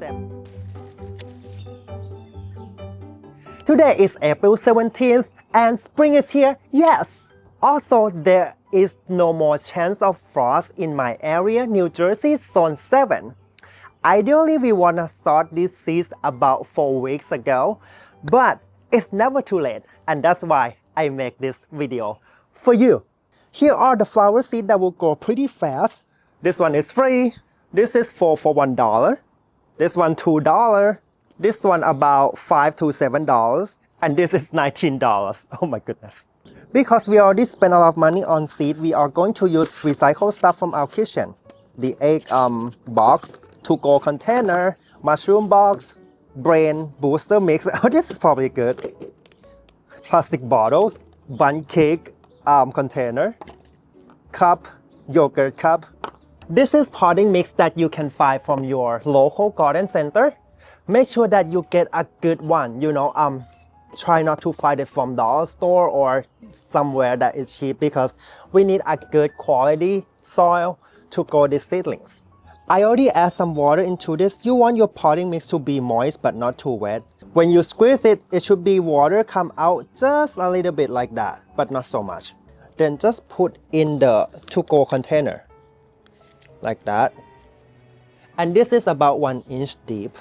step. Today is April 17th and spring is here, yes! Also, there is no more chance of frost in my area, New Jersey, Zone 7. Ideally, we want to start these seeds about 4 weeks ago, but it's never too late, and that's why I make this video for you. Here are the flower seeds that will grow pretty fast. This one is free. This is for $1. This one $2. This one about $5 to $7. And this is $19. Oh my goodness. Because we already spent a lot of money on seed, we are going to use recycled stuff from our kitchen. The egg box, to-go container, mushroom box, brain booster mix. Oh, this is probably good. Plastic bottles, bundt cake container, cup, yogurt cup. This is potting mix that you can find from your local garden center. Make sure that you get a good one, try not to find it from dollar store or somewhere that is cheap because we need a good quality soil to grow these seedlings. I already add some water into this. You want your potting mix to be moist but not too wet. When you squeeze it, it should be water come out just a little bit like that, but not so much. Then just put in the to-go container, like that. And this is about 1 inch deep.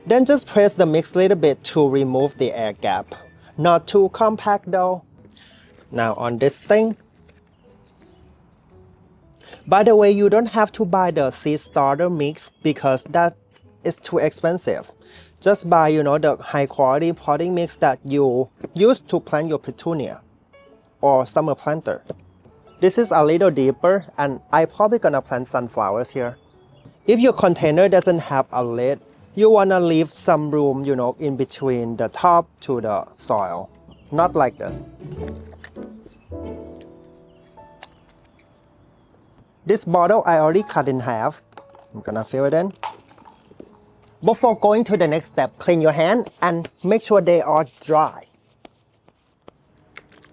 Then just press the mix a little bit to remove the air gap. Not too compact though. Now on this thing. By the way, you don't have to buy the seed starter mix because that is too expensive. Just buy, the high quality potting mix that you use to plant your petunia or summer planter. This is a little deeper and I'm probably gonna plant sunflowers here. If your container doesn't have a lid, you wanna leave some room, in between the top to the soil. Not like this. This bottle I already cut in half. I'm gonna fill it in. Before going to the next step, clean your hand and make sure they are dry.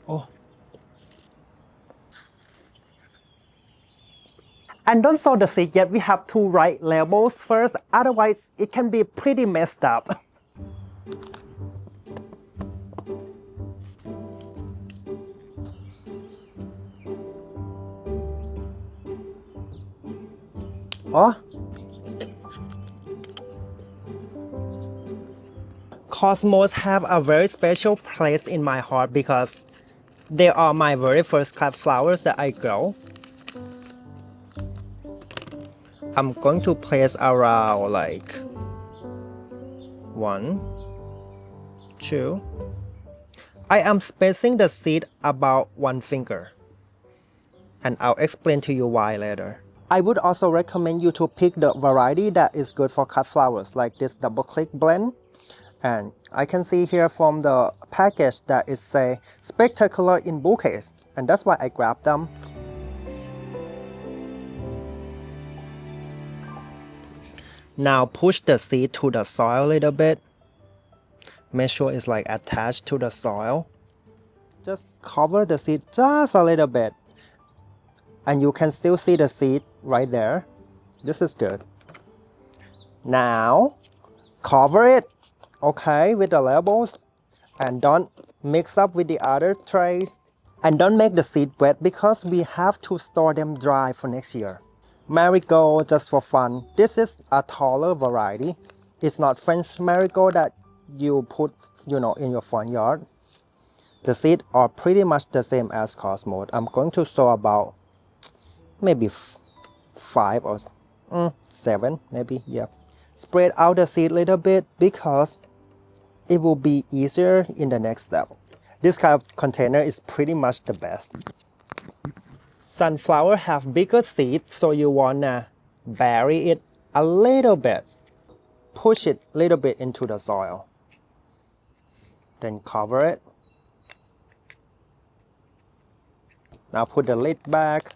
Oh. And don't sow the seed yet, we have to write labels first, otherwise it can be pretty messed up. Oh. Cosmos have a very special place in my heart because they are my very first cut flowers that I grow. I'm going to place around like 1, 2. I am spacing the seed about 1 finger. And I'll explain to you why later. I would also recommend you to pick the variety that is good for cut flowers, like this double click blend. And I can see here from the package that it say spectacular in bouquets, and that's why I grabbed them. Now push the seed to the soil a little bit. Make sure it's like attached to the soil. Just cover the seed just a little bit. And you can still see the seed right there. This is good. Now, cover it, okay, with the labels. And don't mix up with the other trays. And don't make the seed wet because we have to store them dry for next year. Marigold, just for fun. This is a taller variety. It's not French marigold that you put, in your front yard. The seeds are pretty much the same as Cosmos. I'm going to sow about maybe 5 or 7, maybe, yeah. Spread out the seed a little bit because it will be easier in the next step. This kind of container is pretty much the best. Sunflower have bigger seeds, so you wanna bury it a little bit. Push it a little bit into the soil. Then cover it. Now put the lid back.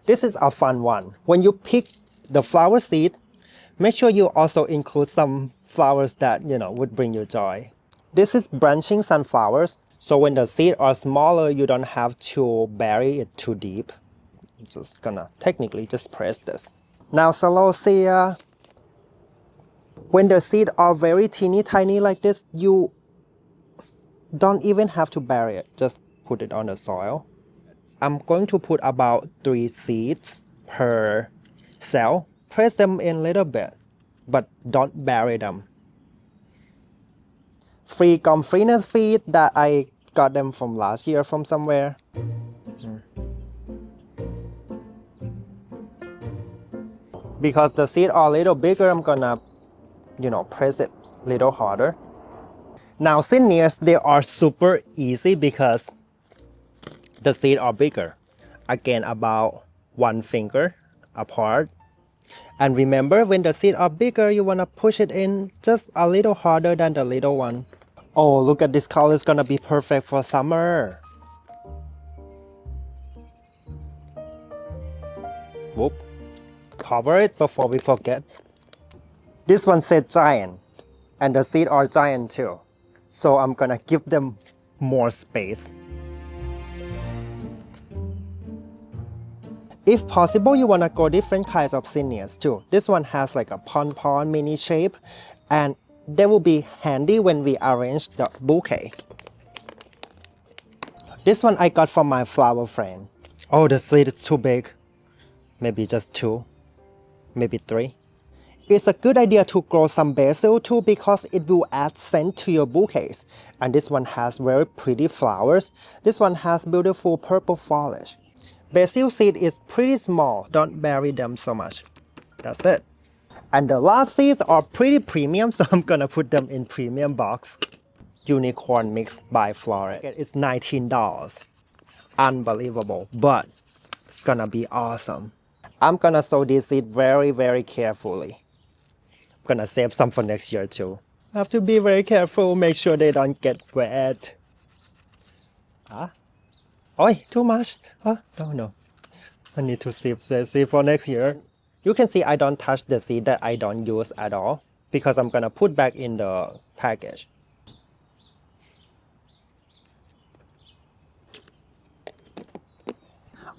This is a fun one. When you pick the flower seed, make sure you also include some flowers that, would bring you joy. This is branching sunflowers. So when the seeds are smaller, you don't have to bury it too deep. I'm just gonna technically just press this. Now celosia, when the seeds are very teeny tiny like this, you don't even have to bury it, just put it on the soil. I'm going to put about 3 seeds per cell. Press them in a little bit, but don't bury them. Free freeness feed that I got them from last year from somewhere. Because the seeds are a little bigger, I'm gonna, press it a little harder. Now zinnias, they are super easy because the seeds are bigger. Again, about 1 finger apart. And remember, when the seeds are bigger, you wanna push it in just a little harder than the little one. Oh, look at this color, it's gonna be perfect for summer. Whoop. Cover it before we forget. This one said giant, and the seeds are giant too. So I'm gonna give them more space. If possible, you wanna grow different kinds of zinnias too. This one has like a pon-pon mini shape, and they will be handy when we arrange the bouquet. This one I got from my flower friend. Oh, the seed is too big. Maybe just 2, maybe 3. It's a good idea to grow some basil too because it will add scent to your bouquets. And this one has very pretty flowers. This one has beautiful purple foliage. Basil seed is pretty small, don't bury them so much. That's it. And the last seeds are pretty premium, so I'm gonna put them in premium box. Unicorn mix by Flora. It's $19. Unbelievable, but it's gonna be awesome. I'm gonna sow this seed very, very carefully. I'm gonna save some for next year too. I have to be very careful, make sure they don't get wet. Oh, too much. No. I need to save for next year. You can see I don't touch the seed that I don't use at all because I'm gonna put back in the package.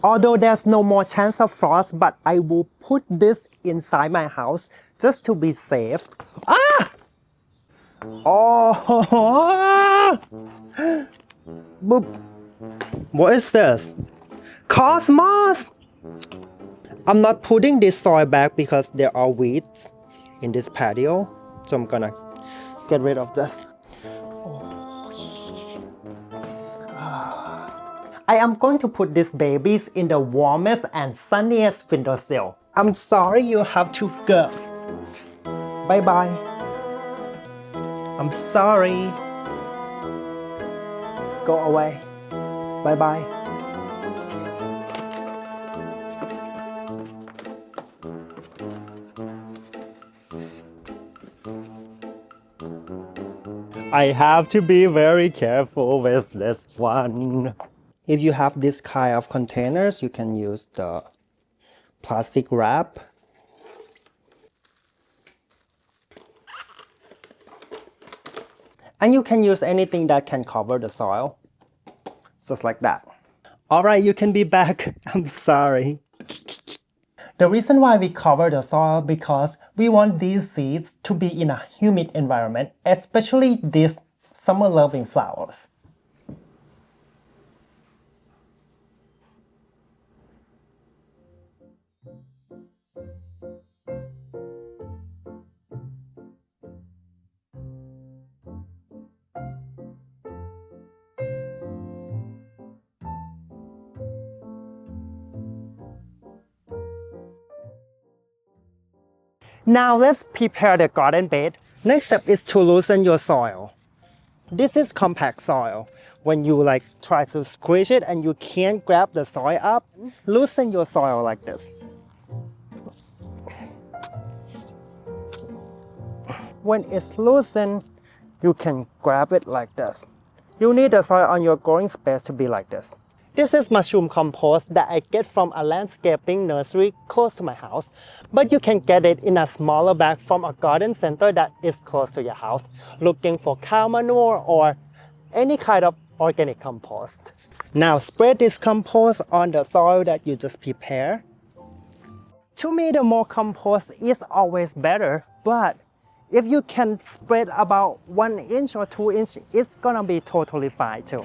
Although there's no more chance of frost, but I will put this inside my house just to be safe. Oh! Boop. What is this? Cosmos! I'm not putting this soil back because there are weeds in this patio. So I'm gonna get rid of this. I am going to put these babies in the warmest and sunniest windowsill. I'm sorry you have to go. Bye bye. I'm sorry. Go away. Bye bye. I have to be very careful with this one. If you have this kind of containers, you can use the plastic wrap. And you can use anything that can cover the soil. Just like that. Alright, you can be back. I'm sorry. The reason why we cover the soil because we want these seeds to be in a humid environment, especially these summer-loving flowers. Now let's prepare the garden bed. Next step is to loosen your soil. This is compact soil. When you try to squish it and you can't grab the soil up, loosen your soil like this. When it's loosened, you can grab it like this. You need the soil on your growing space to be like this. This is mushroom compost that I get from a landscaping nursery close to my house, but you can get it in a smaller bag from a garden center that is close to your house, looking for cow manure or any kind of organic compost. Now spread this compost on the soil that you just prepared. To me, the more compost is always better, but if you can spread about 1 inch or 2 inch, it's gonna be totally fine too.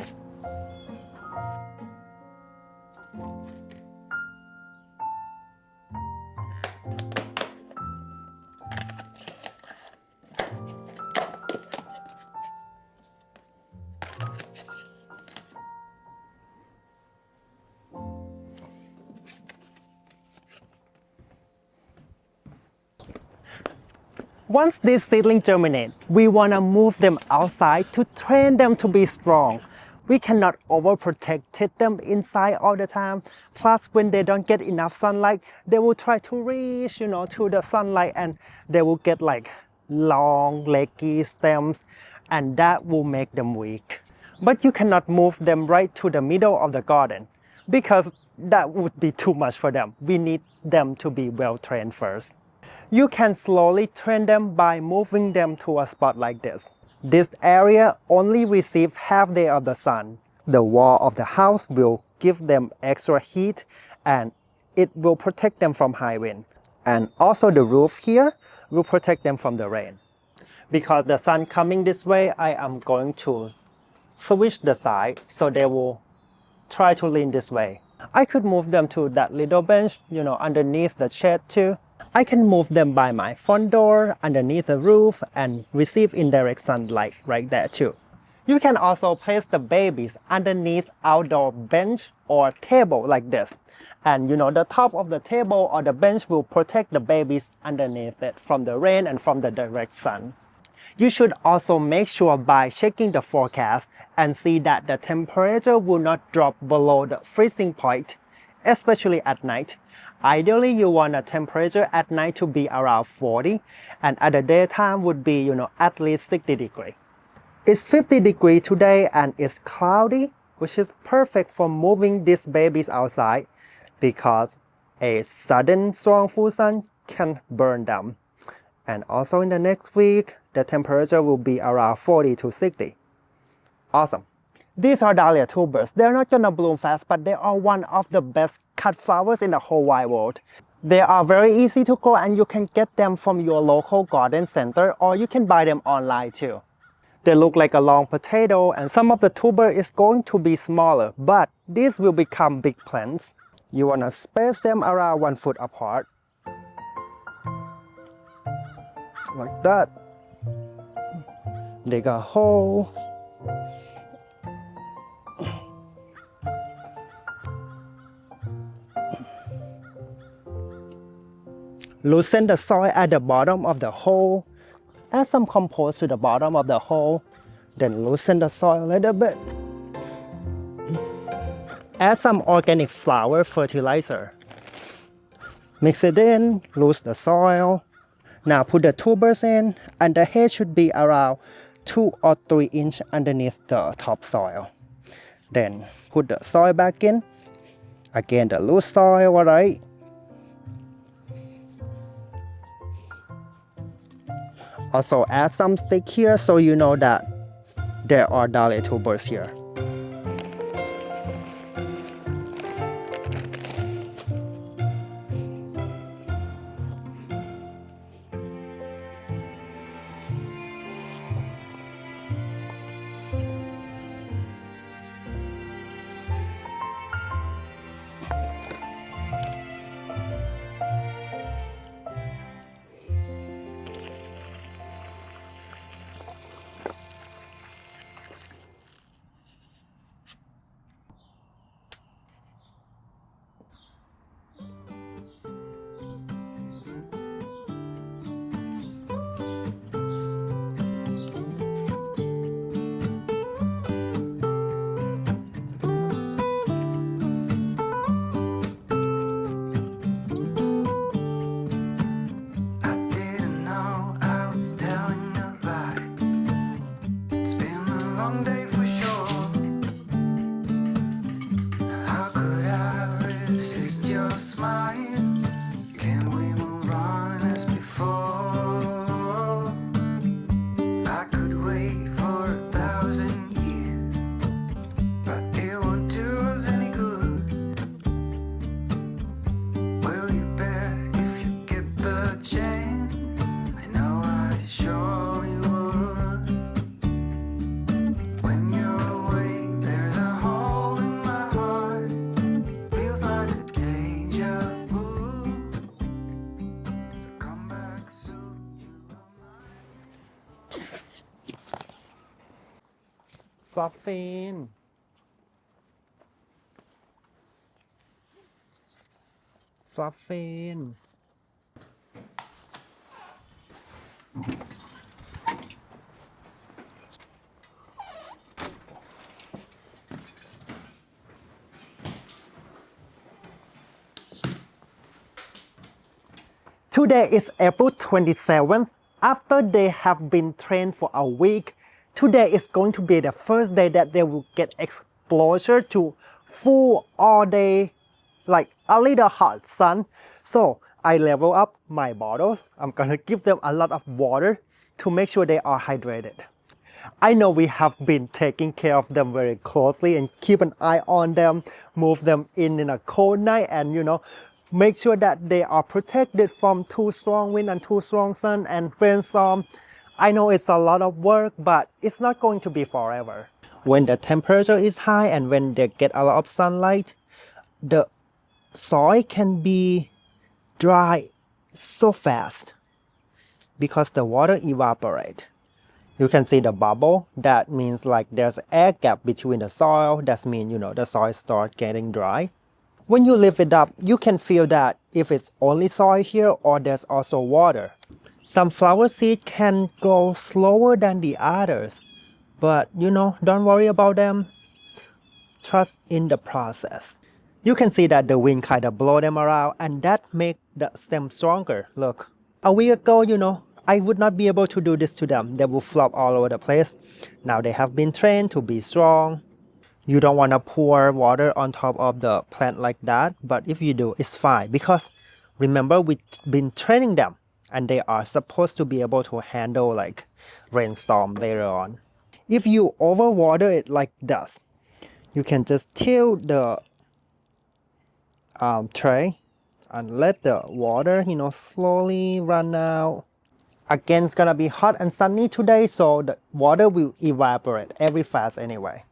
Once these seedlings germinate, we want to move them outside to train them to be strong. We cannot overprotect them inside all the time. Plus, when they don't get enough sunlight, they will try to reach, to the sunlight, and they will get like long, leggy stems, and that will make them weak. But you cannot move them right to the middle of the garden because that would be too much for them. We need them to be well trained first. You can slowly train them by moving them to a spot like this. This area only receives half day of the sun. The wall of the house will give them extra heat and it will protect them from high wind. And also the roof here will protect them from the rain. Because the sun coming this way, I am going to switch the side so they will try to lean this way. I could move them to that little bench, underneath the shade too. I can move them by my front door, underneath the roof, and receive indirect sunlight right there too. You can also place the babies underneath outdoor bench or table like this. And the top of the table or the bench will protect the babies underneath it from the rain and from the direct sun. You should also make sure by checking the forecast and see that the temperature will not drop below the freezing point, especially at night. Ideally, you want a temperature at night to be around 40 and at the daytime would be, at least 60 degrees. It's 50 degrees today and it's cloudy, which is perfect for moving these babies outside because a sudden strong full sun can burn them. And also in the next week, the temperature will be around 40 to 60. Awesome. These are Dahlia tubers. They're not gonna bloom fast, but they are one of the best cut flowers in the whole wide world. They are very easy to grow and you can get them from your local garden center or you can buy them online too. They look like a long potato and some of the tuber is going to be smaller, but these will become big plants. You wanna space them around 1 foot apart. Like that. Dig a hole. Loosen the soil at the bottom of the hole. Add some compost to the bottom of the hole. Then loosen the soil a little bit. Add some organic flower fertilizer. Mix it in, loosen the soil. Now put the tubers in, and the head should be around 2 or 3 inches underneath the topsoil. Then put the soil back in. Again, the loose soil, alright? Also add some stick here so you know that there are Dahlia tubers here. soften. Soften. Today is April 27th. After they have been trained for a week, today is going to be the first day that they will get exposure to full all day, like a little hot sun. So I level up my bottles. I'm gonna give them a lot of water to make sure they are hydrated. I know we have been taking care of them very closely and keep an eye on them, move them in a cold night, and make sure that they are protected from too strong wind and too strong sun and rainstorm. I know it's a lot of work, but it's not going to be forever. When the temperature is high and when they get a lot of sunlight, the soil can be dry so fast because the water evaporates. You can see the bubble. That means like there's an air gap between the soil. That means the soil starts getting dry. When you lift it up, you can feel that if it's only soil here or there's also water. Some flower seeds can grow slower than the others, but don't worry about them. Trust in the process. You can see that the wind kind of blow them around and that makes the stem stronger. Look, a week ago, I would not be able to do this to them. They will flop all over the place. Now they have been trained to be strong. You don't want to pour water on top of the plant like that, but if you do, it's fine because remember we've been training them and they are supposed to be able to handle like rainstorm later on. If you overwater it like this, you can just tilt the tray and let the water, slowly run out. Again, it's gonna be hot and sunny today, so the water will evaporate very fast anyway.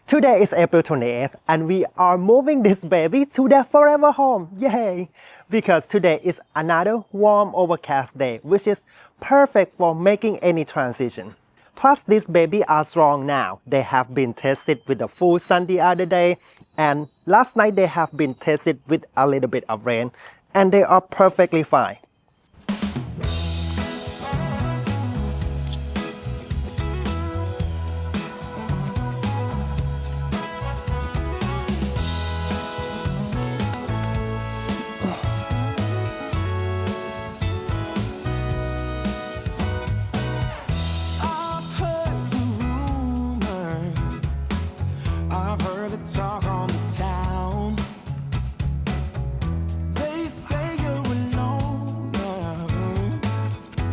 Today is April 28th and we are moving this baby to their forever home. Yay! Because today is another warm overcast day, which is perfect for making any transition. Plus these babies are strong now. They have been tested with the full sun the other day, and last night they have been tested with a little bit of rain, and they are perfectly fine. Talk on the town. They say you're alone.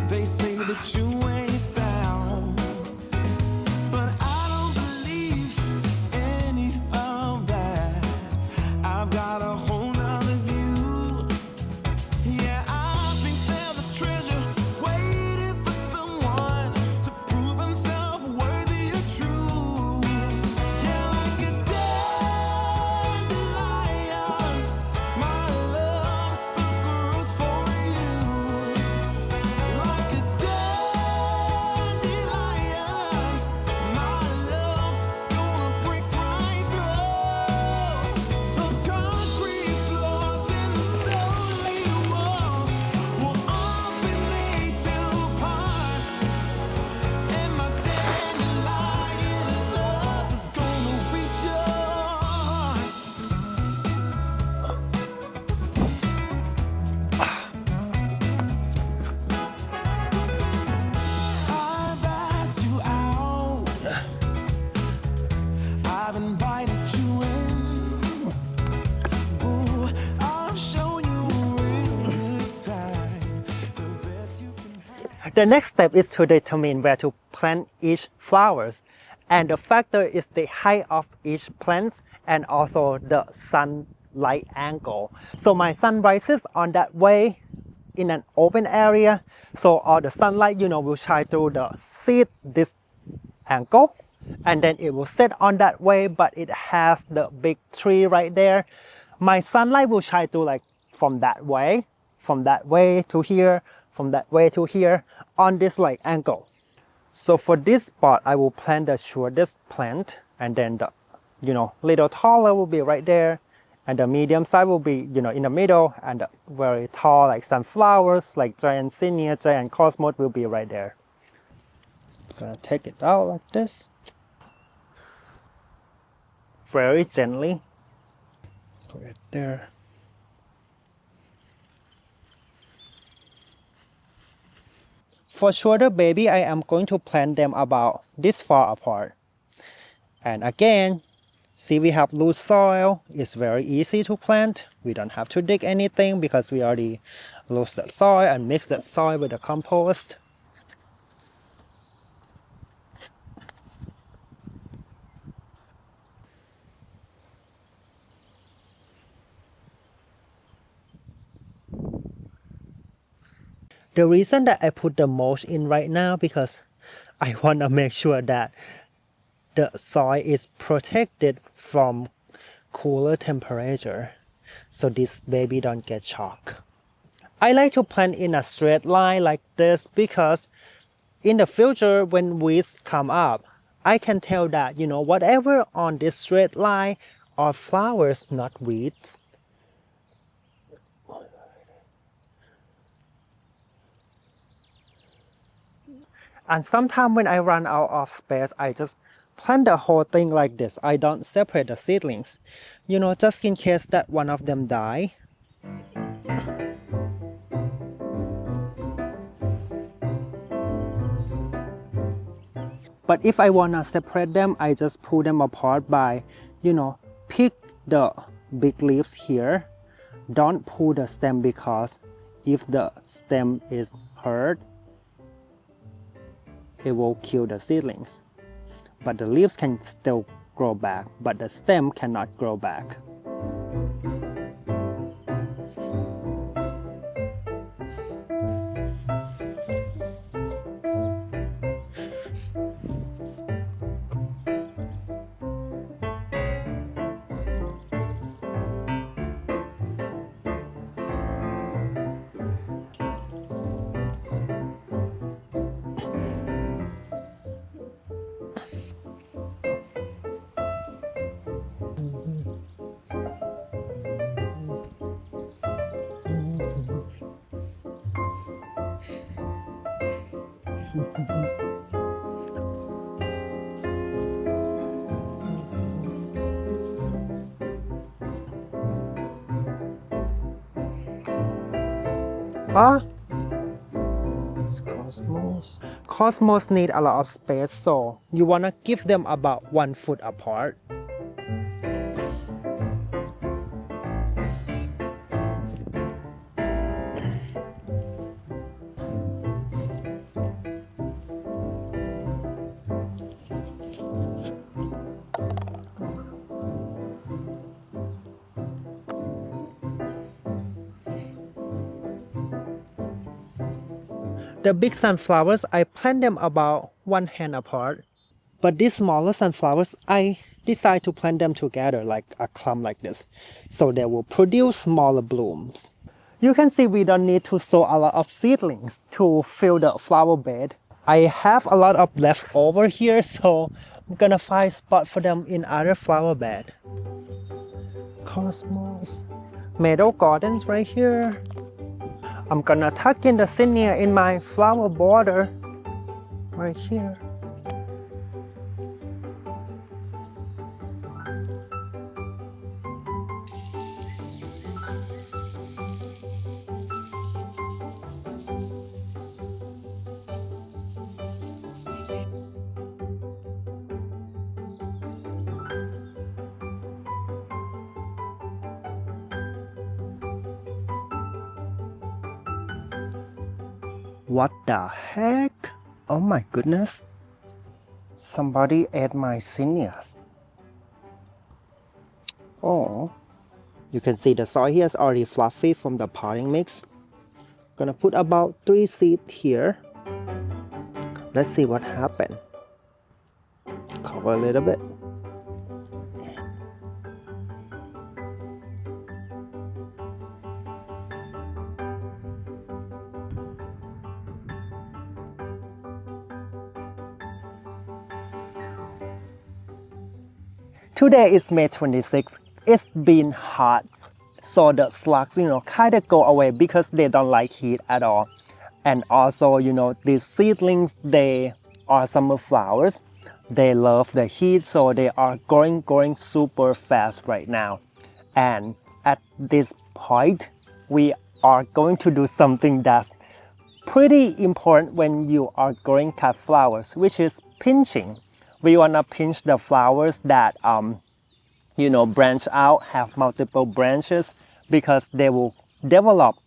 They say that you ain't sound. But I don't believe any of that. I've got a whole nother view. Yeah, I think there's a treasure waiting for someone to prove himself worthy or true. Yeah, like a dandelion, my love stuck roots for you. Like a dandelion, my love's gonna break right through. Those concrete floors and the solid walls will all be made to part. And my dandelion love is gonna reach your heart. I've asked you out. I've invited you in. Ooh, I've shown you a real good time. The best you can have. The next step is to determine where to plant each flowers, and the factor is the height of each plant and also the sunlight angle. So my sun rises on that way in an open area, so all the sunlight will shine through the seed this angle, and then it will set on that way, but it has the big tree right there. My sunlight will shine through like from that way to here, from that way to here on this like angle. So for this spot, I will plant the shortest plant, and then the, little taller will be right there, and the medium size will be, in the middle, and the very tall, like sunflowers, like giant zinnia, giant cosmos will be right there. Gonna take it out like this. Very gently. Put it there. For shorter baby, I am going to plant them about this far apart. And again, see, we have loose soil. It's very easy to plant. We don't have to dig anything because we already loose the soil and mix that soil with the compost. The reason that I put the mulch in right now because I want to make sure that the soil is protected from cooler temperature so this baby don't get shocked. I like to plant in a straight line like this because in the future when weeds come up, I can tell that, whatever on this straight line are flowers, not weeds. And sometimes when I run out of space, I just plant the whole thing like this. I don't separate the seedlings, just in case that one of them die. But if I wanna separate them, I just pull them apart by, pick the big leaves here. Don't pull the stem because if the stem is hurt, it will kill the seedlings. But the leaves can still grow back, but the stem cannot grow back. It's cosmos. Cosmos need a lot of space, so you wanna give them about 1 foot apart. The big sunflowers, I plant them about 1 hand apart. But these smaller sunflowers, I decide to plant them together like a clump like this. So they will produce smaller blooms. You can see we don't need to sow a lot of seedlings to fill the flower bed. I have a lot of leftover here, so I'm gonna find spot for them in other flower bed. Cosmos. Meadow gardens right here. I'm gonna tuck in the zinnia in my flower border right here. What the heck? Oh my goodness. Somebody ate my zinnias. Oh. You can see the soil here is already fluffy from the potting mix. Gonna put about 3 seeds here. Let's see what happened. Cover a little bit. Today is May 26th. It's been hot, so the slugs, kind of go away because they don't like heat at all. And also, these seedlings, they are summer flowers. They love the heat, so they are growing super fast right now. And at this point, we are going to do something that's pretty important when you are growing cut flowers, which is pinching. We wanna pinch the flowers that branch out, have multiple branches, because they will develop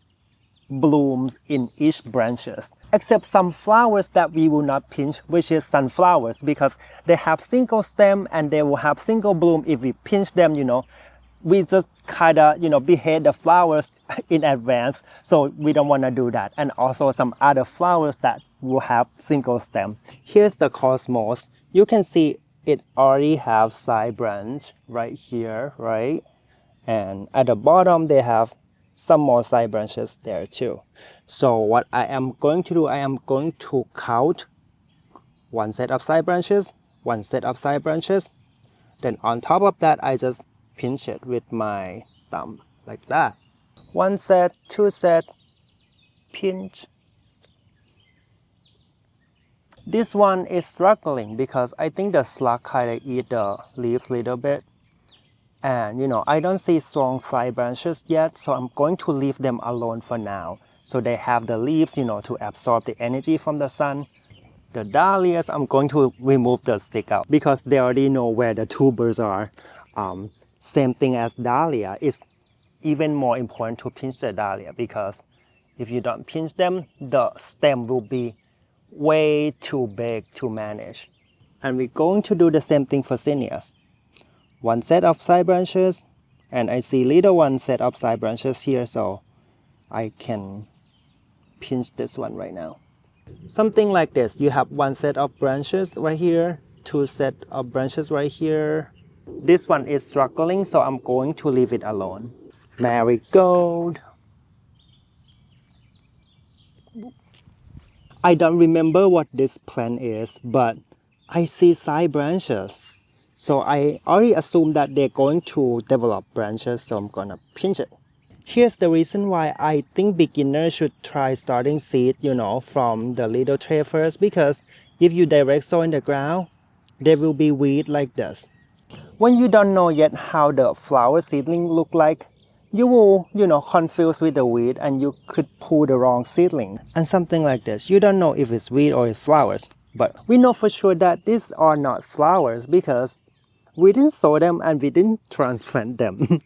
blooms in each branches. Except some flowers that we will not pinch, which is sunflowers, because they have single stem and they will have single bloom. If we pinch them, we just behead the flowers in advance, so we don't want to do that. And also some other flowers that will have single stem. Here's the cosmos. You can see it already have side branch right here, right? And at the bottom they have some more side branches there too. So what I am going to do, I am going to count one set of side branches, one set of side branches. Then on top of that, I just pinch it with my thumb like that. One set, two set, pinch. This one is struggling because I think the slug kind of eat the leaves a little bit. And I don't see strong side branches yet, so I'm going to leave them alone for now. So they have the leaves, to absorb the energy from the sun. The dahlias, I'm going to remove the stick out because they already know where the tubers are. Same thing as dahlia. It's even more important to pinch the dahlia because if you don't pinch them, the stem will be way too big to manage. And we're going to do the same thing for zinnias. One set of side branches, and I see little one set of side branches here, so I can pinch this one right now. Something like this. You have one set of branches right here, two set of branches right here. This one is struggling, so I'm going to leave it alone. Marigold. I don't remember what this plant is, but I see side branches. So I already assume that they're going to develop branches, so I'm gonna pinch it. Here's the reason why I think beginners should try starting seed, from the little tray first, because if you direct sow in the ground, there will be weed like this. When you don't know yet how the flower seedling look like, you will, confused with the weed and you could pull the wrong seedling. And something like this, you don't know if it's weed or it's flowers. But we know for sure that these are not flowers because we didn't sow them and we didn't transplant them.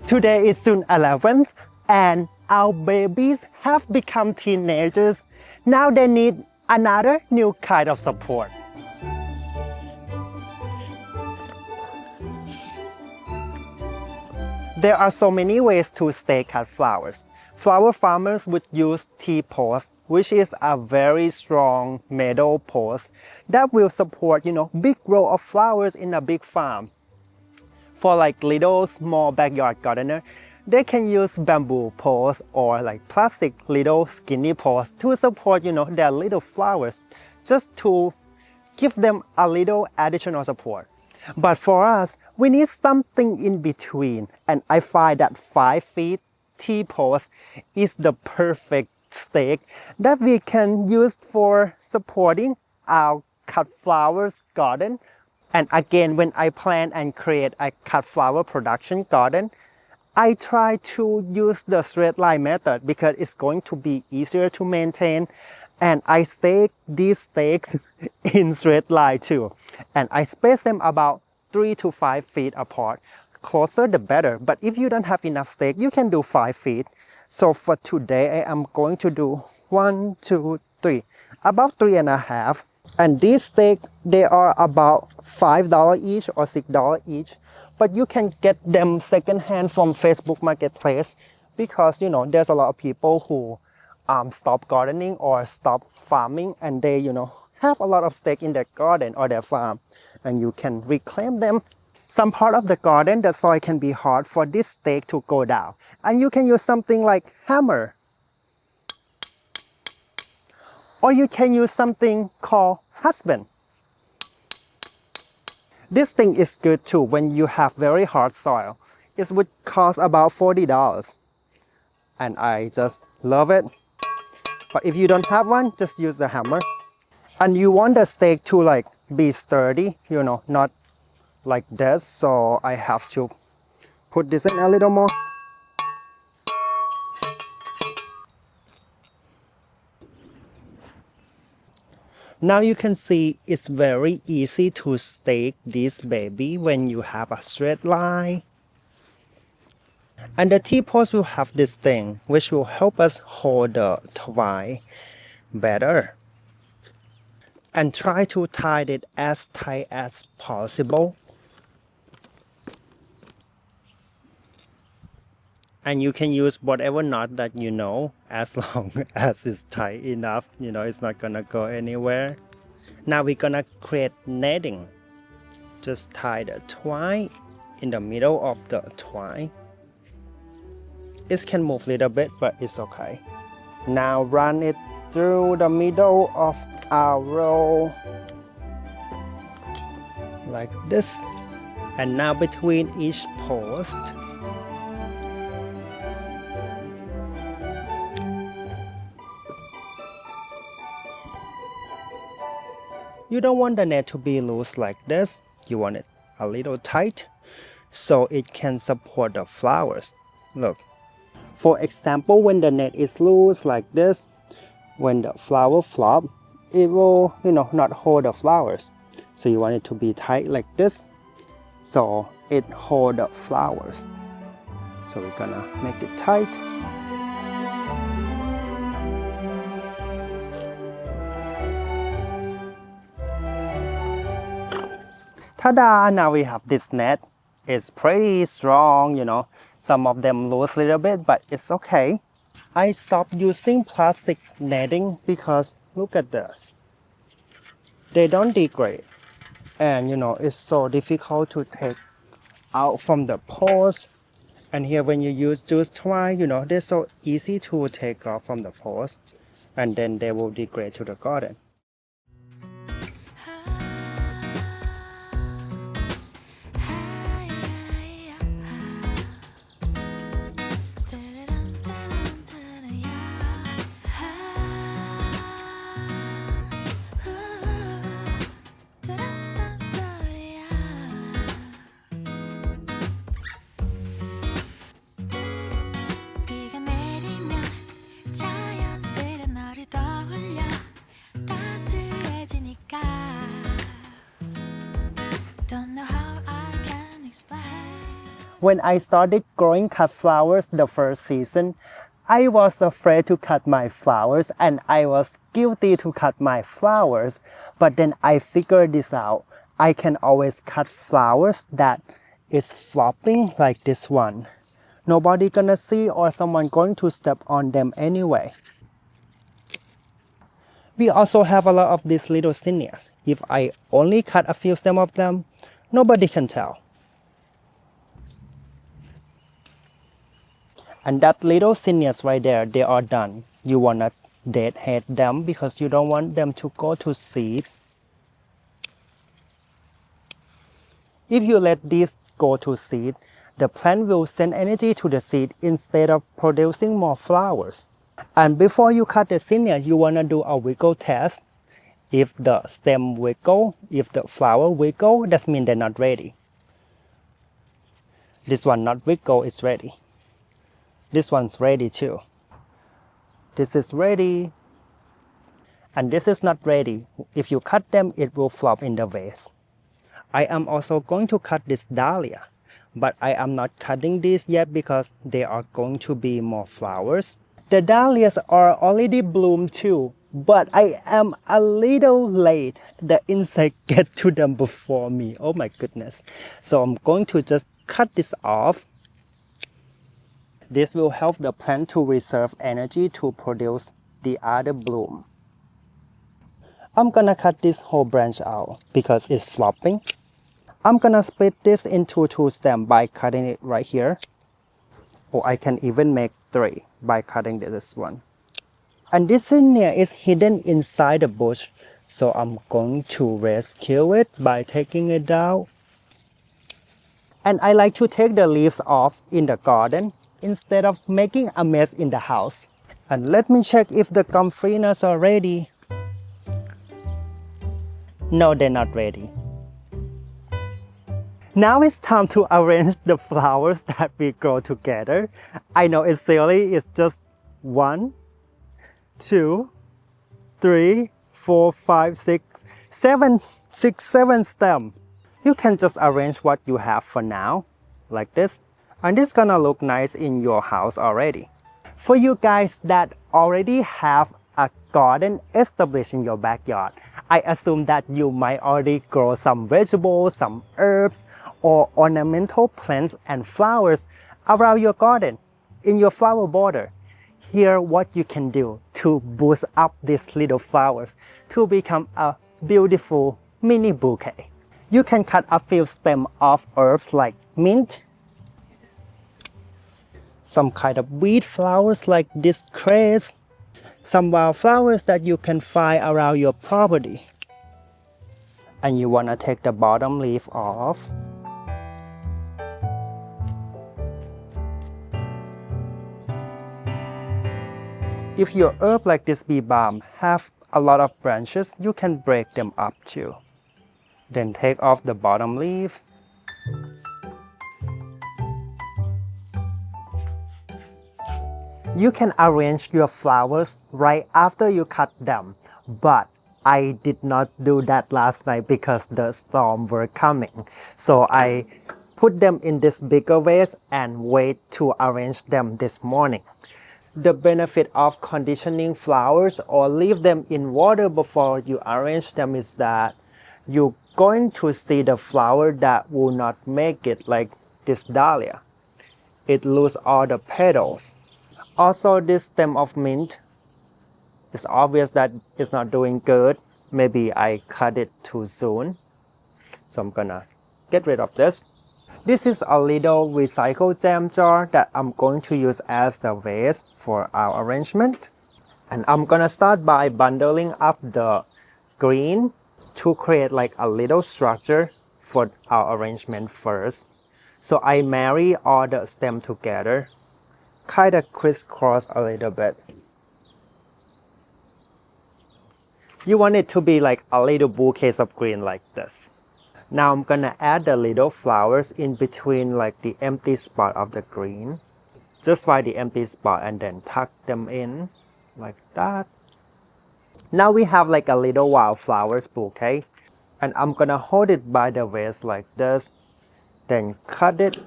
Today is June 11th and our babies have become teenagers. Now they need another new kind of support. There are so many ways to stay cut flowers. Flower farmers would use T-post, which is a very strong metal post that will support, big row of flowers in a big farm. For like little small backyard gardener, they can use bamboo posts or like plastic little skinny posts to support, their little flowers, just to give them a little additional support. But for us, we need something in between, and I find that 5 feet T-post is the perfect stake that we can use for supporting our cut flowers garden. And again, when I plan and create a cut flower production garden, I try to use the straight line method because it's going to be easier to maintain. And I stake these stakes in straight line too. And I space them about 3 to 5 feet apart. Closer the better. But if you don't have enough stake, you can do 5 feet. So for today, I am going to do 1, 2, 3, about 3.5. And these stakes, they are about $5 each or $6 each. But you can get them secondhand from Facebook Marketplace because, there's a lot of people who stop gardening or stop farming and they, have a lot of stake in their garden or their farm. And you can reclaim them. Some part of the garden, the soil can be hard for this stake to go down. And you can use something like hammer. Or you can use something called husband. This thing is good too when you have very hard soil. It would cost about $40. And I just love it. But if you don't have one, just use the hammer. And you want the stake to like be sturdy, you know, not like this. So I have to put this in a little more. Now you can see it's very easy to stake this baby when you have a straight line. And the T-post will have this thing which will help us hold the twine better. And try to tie it as tight as possible. And you can use whatever knot that you know, as long as it's tight enough, you know, it's not gonna go anywhere. Now we're gonna create netting. Just tie the twine in the middle of the twine. It can move a little bit, but it's okay. Now run it through the middle of our row, like this. And now between each post, you don't want the net to be loose like this. You want it a little tight so it can support the flowers. Look. For example, when the net is loose like this, when the flower flop, it will, you know, not hold the flowers. So you want it to be tight like this, so it hold the flowers. So we're gonna make it tight. Ta-da! Now we have this net. It's pretty strong, you know. Some of them lose a little bit, but it's okay. I stopped using plastic netting because look at this. They don't degrade. And you know, it's so difficult to take out from the post. And here when you use juice twine, you know, they're so easy to take off from the post. And then they will degrade to the garden. When I started growing cut flowers the first season, I was afraid to cut my flowers and I was guilty to cut my flowers. But then I figured this out. I can always cut flowers that is flopping like this one. Nobody gonna see or someone going to step on them anyway. We also have a lot of these little zinnias. If I only cut a few stems of them, nobody can tell. And that little zinnias right there, they are done. You wanna deadhead them because you don't want them to go to seed. If you let these go to seed, the plant will send energy to the seed instead of producing more flowers. And before you cut the zinnia, you wanna do a wiggle test. If the stem wiggle, if the flower wiggle, that means they're not ready. This one not wiggle is ready. This one's ready too. This is ready. And this is not ready. If you cut them, it will flop in the vase. I am also going to cut this dahlia. But I am not cutting these yet because there are going to be more flowers. The dahlias are already bloomed too. But I am a little late. The insect get to them before me. Oh my goodness. So I'm going to just cut this off. This will help the plant to reserve energy to produce the other bloom. I'm gonna cut this whole branch out because it's flopping. I'm gonna split this into 2 stems by cutting it right here. Or I can even make 3 by cutting this one. And this zinnia is hidden inside the bush, so I'm going to rescue it by taking it out. And I like to take the leaves off in the garden instead of making a mess in the house. And let me check if the comfreynas are ready. No, they're not ready. Now it's time to arrange the flowers that we grow together. I know it's silly, it's just 1, 2, 3, 4, 5, 6, 7, 7 stems. You can just arrange what you have for now, like this. And it's gonna look nice in your house already. For you guys that already have a garden established in your backyard, I assume that you might already grow some vegetables, some herbs, or ornamental plants and flowers around your garden, in your flower border. Here what you can do to boost up these little flowers to become a beautiful mini bouquet. You can cut a few stems of herbs like mint, some kind of weed flowers like this cress, some wildflowers that you can find around your property. And you want to take the bottom leaf off. If your herb like this bee balm have a lot of branches, you can break them up too. Then take off the bottom leaf. You can arrange your flowers right after you cut them, but I did not do that last night because the storm were coming. So I put them in this bigger vase and wait to arrange them this morning. The benefit of conditioning flowers or leave them in water before you arrange them is that you're going to see the flower that will not make it, like this dahlia. It lose all the petals. Also, this stem of mint, it's obvious that it's not doing good. Maybe I cut it too soon. So I'm gonna get rid of this. This is a little recycled jam jar that I'm going to use as the vase for our arrangement. And I'm gonna start by bundling up the green to create like a little structure for our arrangement first. So I marry all the stems together, kind of crisscross a little bit. You want it to be like a little bouquet of green like this. Now I'm gonna add the little flowers in between like the empty spot of the green. Just find the empty spot and then tuck them in like that. Now we have like a little wildflowers bouquet, and I'm gonna hold it by the vase like this, then cut it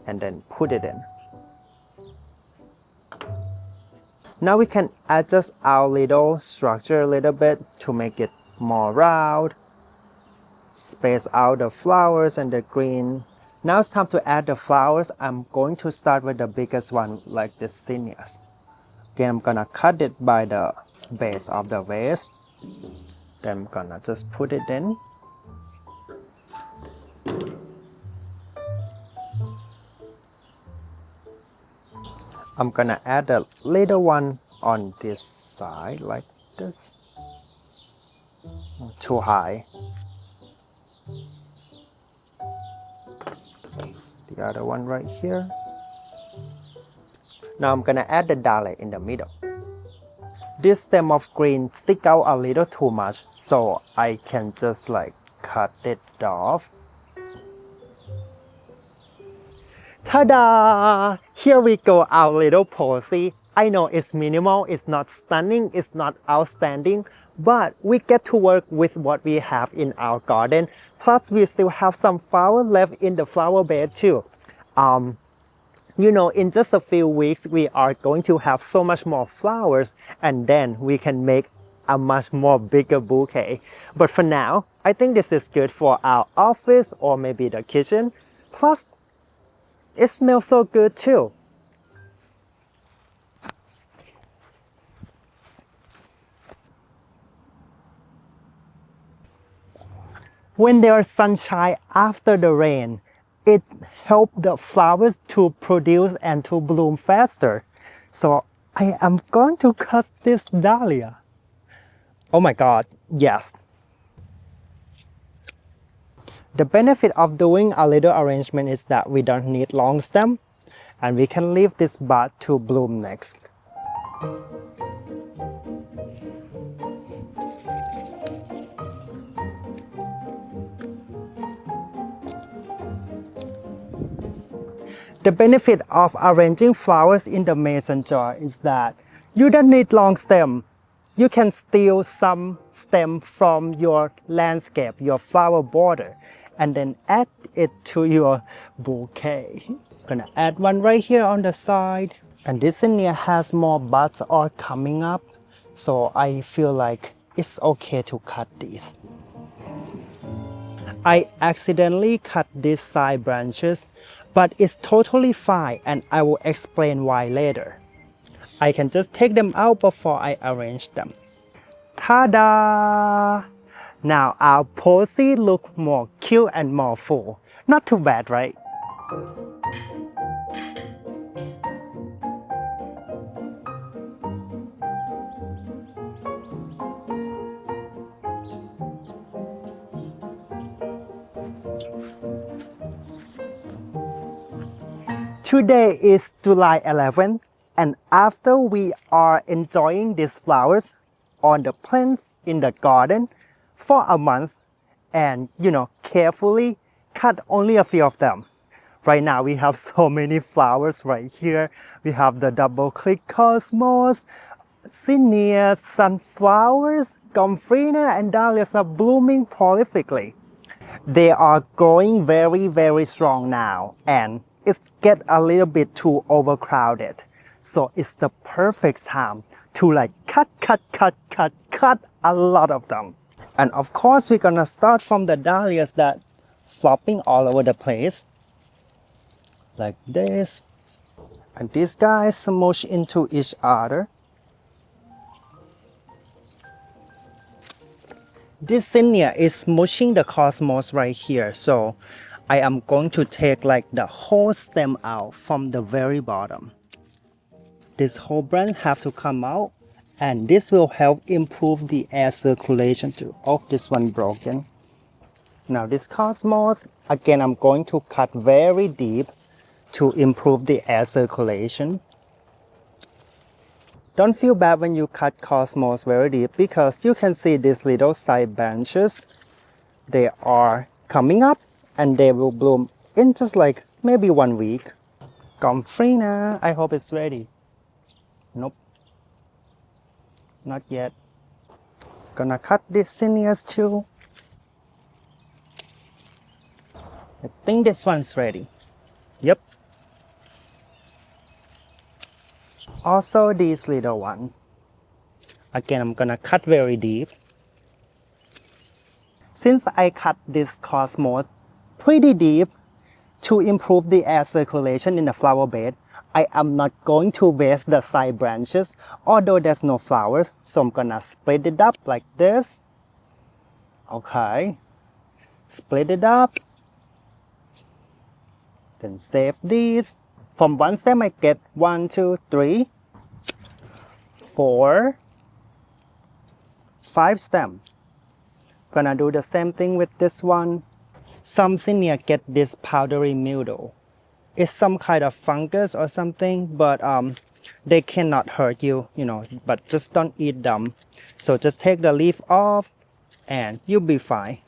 and then put it in. Now we can adjust our little structure a little bit to make it more round, space out the flowers and the green. Now it's time to add the flowers. I'm going to start with the biggest one, like the zinnias. Again, I'm gonna cut it by the base of the vase. Then I'm gonna just put it in. I'm gonna add a little one on this side like this. Too high. The other one right here. Now I'm gonna add the dahlia in the middle. This stem of green stick out a little too much, so I can just like cut it off. Ta-da! Here we go, our little posy. I know it's minimal, it's not stunning, it's not outstanding, but we get to work with what we have in our garden. Plus, we still have some flower left in the flower bed too. You know, in just a few weeks, we are going to have so much more flowers, and then we can make a much more bigger bouquet. But for now, I think this is good for our office or maybe the kitchen. Plus, it smells so good too. When there's sunshine after the rain, it helps the flowers to produce and to bloom faster. So I am going to cut this dahlia. Oh my God, yes. The benefit of doing a little arrangement is that we don't need long stem and we can leave this bud to bloom next. The benefit of arranging flowers in the mason jar is that you don't need long stem. You can steal some stem from your landscape, your flower border, and then add it to your bouquet. Gonna add one right here on the side. And this zinnia has more buds are coming up, so I feel like it's okay to cut these. I accidentally cut these side branches, but it's totally fine and I will explain why later. I can just take them out before I arrange them. Ta-da! Now our posy look more cute and more full. Not too bad, right? Today is July 11th, and after we are enjoying these flowers on the plants in the garden for a month and carefully cut only a few of them. Right now we have so many flowers right here. We have the double click cosmos, zinnias, sunflowers, gomphrena and dahlias are blooming prolifically. They are growing very strong now and it get a little bit too overcrowded. So it's the perfect time to cut a lot of them. And of course we're gonna start from the dahlias that flopping all over the place. Like this. And these guys smush into each other. This zinnia is smushing the cosmos right here, so I am going to take the whole stem out from the very bottom. This whole branch have to come out and this will help improve the air circulation too. Oh, this one broken. Now this cosmos, again I'm going to cut very deep to improve the air circulation. Don't feel bad when you cut cosmos very deep because you can see these little side branches. They are coming up and they will bloom in just maybe 1 week. Gomphrena, I hope it's ready. Nope, not yet. Gonna cut these zinnias too. I think this one's ready. Yep. Also this little one. Again, I'm gonna cut very deep. Since I cut this cosmos pretty deep to improve the air circulation in the flower bed, I am not going to waste the side branches, although there's no flowers, so I'm gonna split it up like this. Okay, split it up. Then save these. From one stem I get 1, 2, 3, 4, 5 stems. Gonna do the same thing with this one. Some zinnia get this powdery mildew. It's some kind of fungus or something, but they cannot hurt you, but just don't eat them. So just take the leaf off and you'll be fine.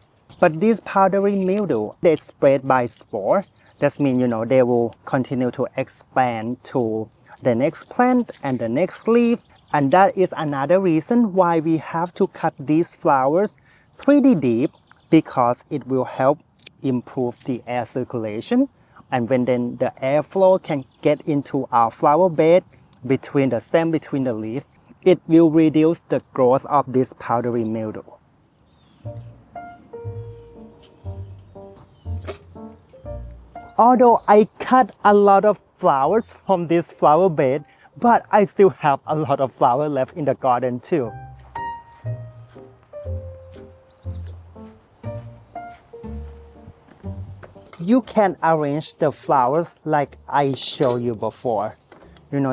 But this powdery mildew, they spread by spore. That means, they will continue to expand to the next plant and the next leaf. And that is another reason why we have to cut these flowers pretty deep, because it will help improve the air circulation. And when then the airflow can get into our flower bed between the stem, between the leaf, it will reduce the growth of this powdery mildew. Although I cut a lot of flowers from this flower bed, but I still have a lot of flower left in the garden too. you can arrange the flowers like I showed you before.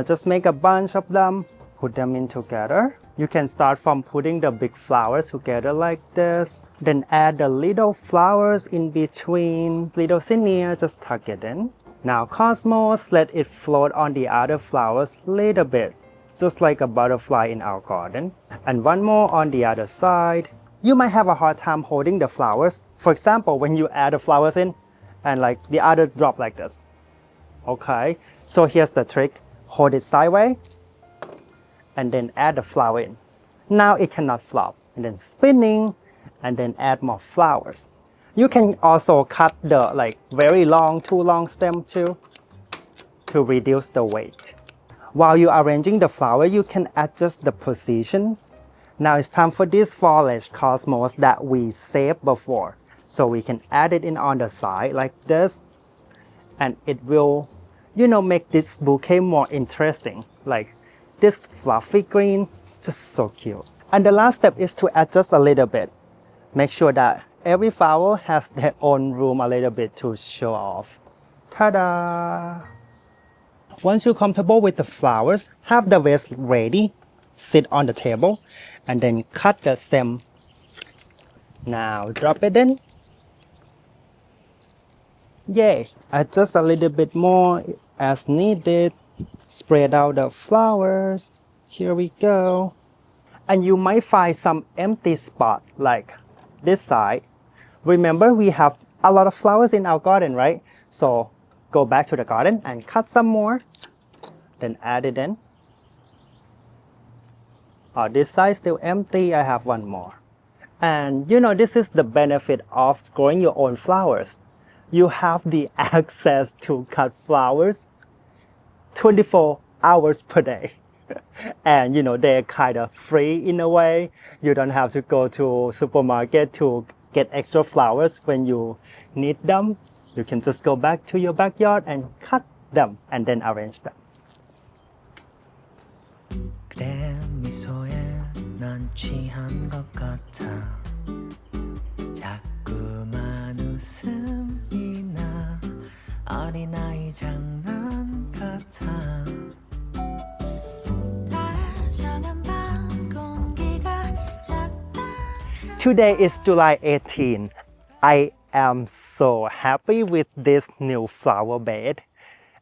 Just make a bunch of them, put them in together. You can start from putting the big flowers together like this, then add the little flowers in between, little zinnia, just tuck it in. Now cosmos, let it float on the other flowers little bit, just like a butterfly in our garden. And one more on the other side. You might have a hard time holding the flowers. For example, when you add the flowers in, and like the other drop like this. Okay, so here's the trick. Hold it sideways, and then add the flower in. Now it cannot flop. And then spinning, and then add more flowers. You can also cut the very long, too long stem too, to reduce the weight. While you're arranging the flower, you can adjust the position. Now it's time for this foliage cosmos that we saved before. So we can add it in on the side like this, and it will, make this bouquet more interesting. Like this fluffy green, it's just so cute. And the last step is to adjust a little bit. Make sure that every flower has their own room a little bit to show off. Ta-da! Once you're comfortable with the flowers, have the vase ready, sit on the table, and then cut the stem. Now drop it in. Yay! Adjust a little bit more as needed. Spread out the flowers. Here we go. And you might find some empty spot like this side. Remember, we have a lot of flowers in our garden, right? So go back to the garden and cut some more. Then add it in. This side still empty. I have one more. And this is the benefit of growing your own flowers. You have the access to cut flowers 24 hours per day. And they're kind of free in a way. You don't have to go to supermarket to get extra flowers when you need them. You can just go back to your backyard and cut them and then arrange them. 그래 미소에 난 취한 것 같아 자꾸만 웃음이 나 어린아이 장난 같아 다정한 밤 공기가 작다 Today is July 18. I am so happy with this new flower bed.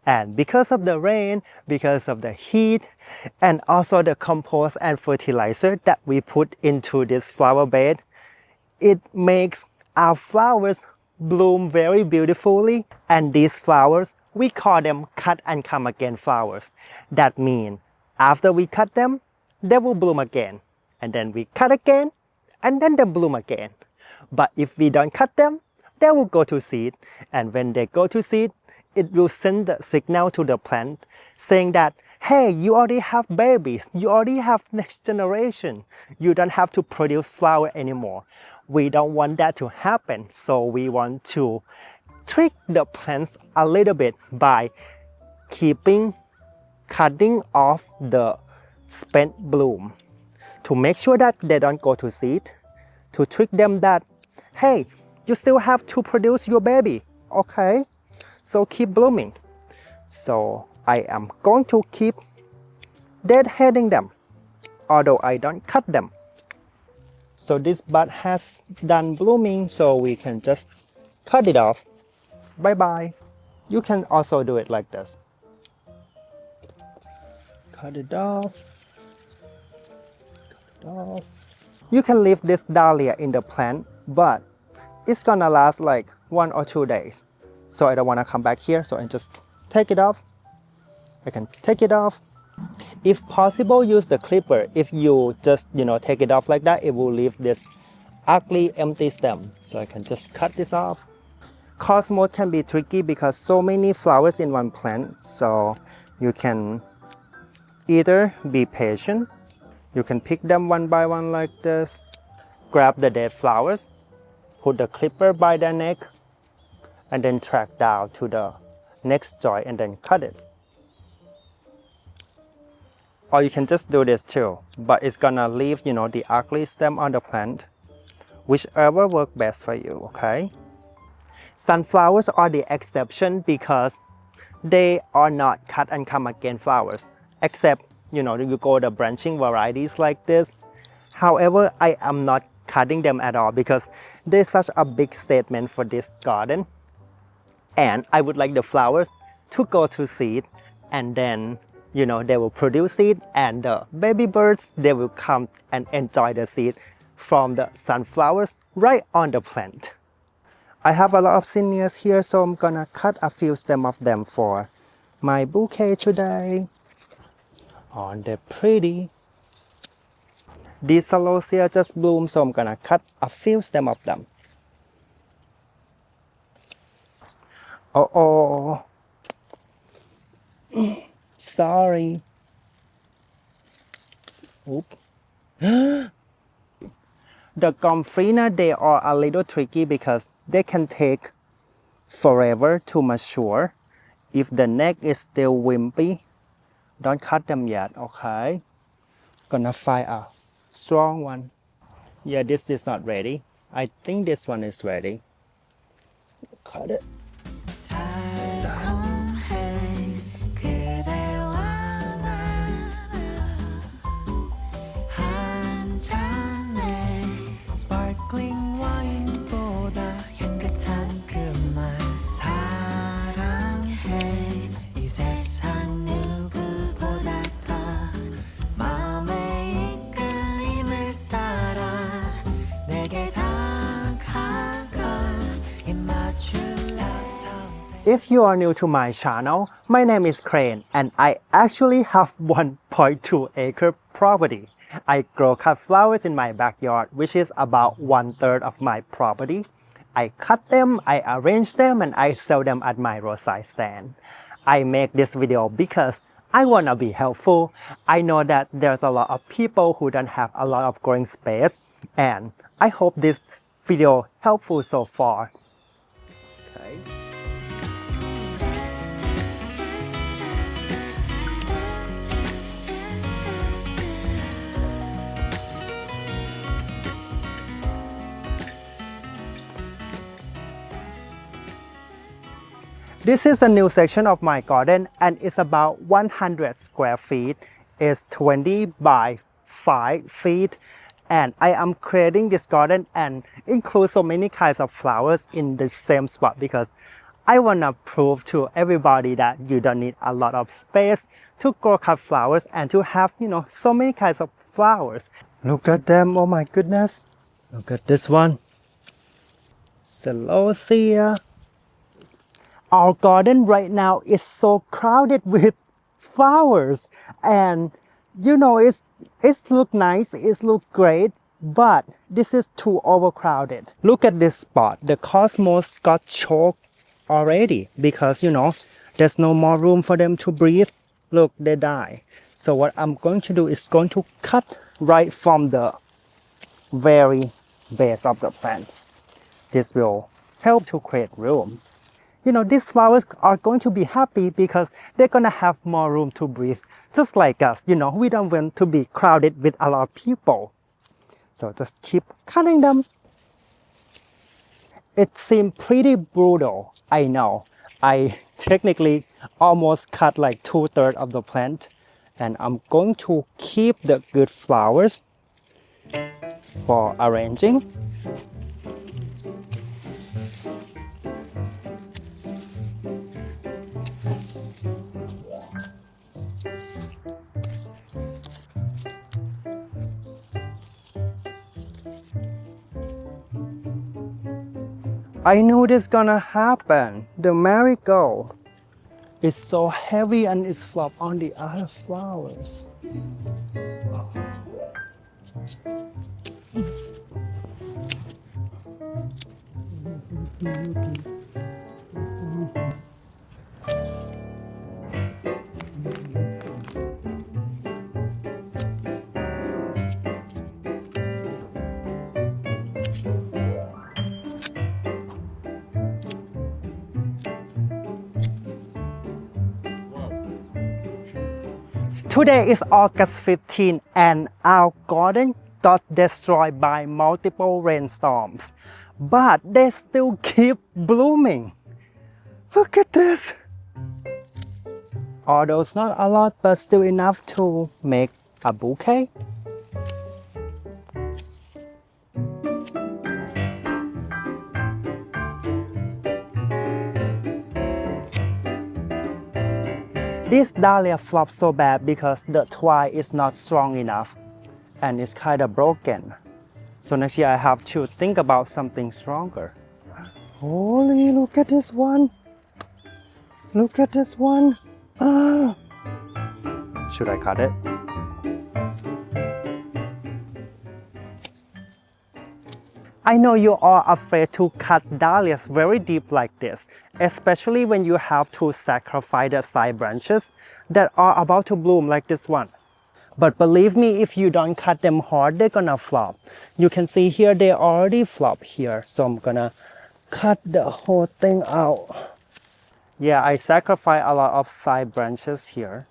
And because of the rain, because of the heat, and also the compost and fertilizer that we put into this flower bed, it makes our flowers bloom very beautifully. And these flowers, we call them cut and come again flowers. That means after we cut them, they will bloom again. And then we cut again, and then they bloom again. But if we don't cut them, they will go to seed. And when they go to seed, it will send the signal to the plant saying that, hey, you already have babies, you already have next generation. You don't have to produce flower anymore. We don't want that to happen. So we want to trick the plants a little bit by cutting off the spent bloom to make sure that they don't go to seed, to trick them that, hey, you still have to produce your baby, okay? So keep blooming. So I am going to keep deadheading them, although I don't cut them. So this bud has done blooming, so we can just cut it off. Bye bye. You can also do it like this. Cut it off. Cut it off. You can leave this dahlia in the plant, but it's gonna last like 1 or 2 days. So I don't want to come back here, so I just take it off. I can take it off. If possible, use the clipper. If you just take it off like that, it will leave this ugly empty stem. So I can just cut this off. Cosmos can be tricky because so many flowers in one plant. So you can either be patient. You can pick them one by one like this. Grab the dead flowers. Put the clipper by their neck. And then track down to the next joint and then cut it. Or you can just do this too, but it's gonna leave the ugly stem on the plant. Whichever works best for you, okay? Sunflowers are the exception because they are not cut and come again flowers, except you go the branching varieties like this. However, I am not cutting them at all because they're such a big statement for this garden. And I would like the flowers to go to seed, and then they will produce seed, and the baby birds, they will come and enjoy the seed from the sunflowers right on the plant. I have a lot of zinnias here, so I'm gonna cut a few stems of them for my bouquet today. Aren't they pretty? These celosia just bloomed, so I'm gonna cut a few stems of them. Oh, sorry. Oop. The Gomfrina, they are a little tricky because they can take forever to mature. If the neck is still wimpy, don't cut them yet, okay? Gonna find a strong one. Yeah, this is not ready. I think this one is ready. Cut it. If you are new to my channel, my name is Crane and I actually have 1.2 acre property. I grow cut flowers in my backyard, which is about 1/3 of my property. I cut them, I arrange them, and I sell them at my roadside stand. I make this video because I wanna be helpful. I know that there's a lot of people who don't have a lot of growing space, and I hope this video helpful so far. Okay. This is a new section of my garden and it's about 100 square feet. It's 20 by 5 feet. And I am creating this garden and include so many kinds of flowers in the same spot because I want to prove to everybody that you don't need a lot of space to grow cut flowers and to have, so many kinds of flowers. Look at them, oh my goodness. Look at this one. Celosia. Our garden right now is so crowded with flowers and it's look nice, it's look great, but this is too overcrowded. Look at this spot. The cosmos got choked already because there's no more room for them to breathe. Look, they die. So what I'm going to do is going to cut right from the very base of the plant. This will help to create room. These flowers are going to be happy because they're going to have more room to breathe. Just like us, we don't want to be crowded with a lot of people. So just keep cutting them. It seemed pretty brutal, I know. I technically almost cut like 2/3 of the plant. And I'm going to keep the good flowers for arranging. I knew this gonna happen. The marigold is so heavy and it's flopped on the other flowers. Today is August 15 and our garden got destroyed by multiple rainstorms. but they still keep blooming. Look at this. Although it's not a lot, but still enough to make a bouquet. This dahlia flopped so bad because the twine is not strong enough and it's kind of broken. So next year I have to think about something stronger. Holy, look at this one. Look at this one. Ah. Should I cut it? I know you are afraid to cut dahlias very deep like this, especially when you have to sacrifice the side branches that are about to bloom like this one. But believe me, if you don't cut them hard, they're gonna flop. You can see here they already flop here, so I'm gonna cut the whole thing out. Yeah, I sacrifice a lot of side branches here.